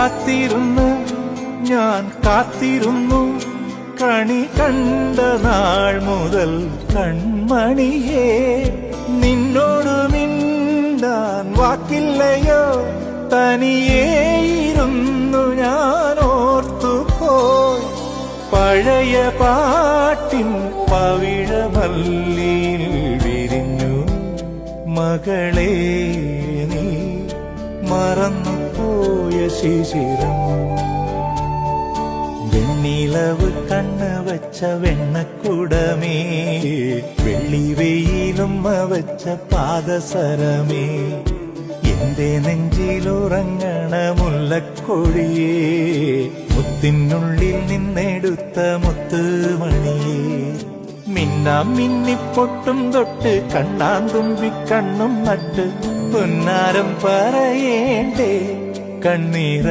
കാത്തിരുന്നു ഞാൻ കാത്തിരുന്നു കണി കണ്ട നാൾ മുതൽ കൺമണിയേ നിന്നോട് മിണ്ടാൻ വാക്കില്ലയോ തനിയേയിരുന്നു ഞാൻ ഓർത്തുപോയി പഴയ പാട്ടിൻ പവിഴമല്ലിയിൽ വിരിഞ്ഞു മകളെ നീ മറന്നുപോയ ശിശിരം വെണ്ണിലവ് കണ്ണ് വച്ച വെണ്ണക്കുടമേ വെള്ളി വെയിലും വച്ച പാദസരമേ എന്റെ നെഞ്ചിലുറങ്ങണ മുല്ലക്കൊടിയേ മുത്തിനുള്ളിൽ നിന്നെടുത്ത മുത്തുമണിയേ മിന്നാം മിന്നിപ്പൊട്ടും തൊട്ട് കണ്ണാന്തുമ്പി കണ്ണും നട്ട് പൊന്നാരം പറയേണ്ടേ കണ്ണീര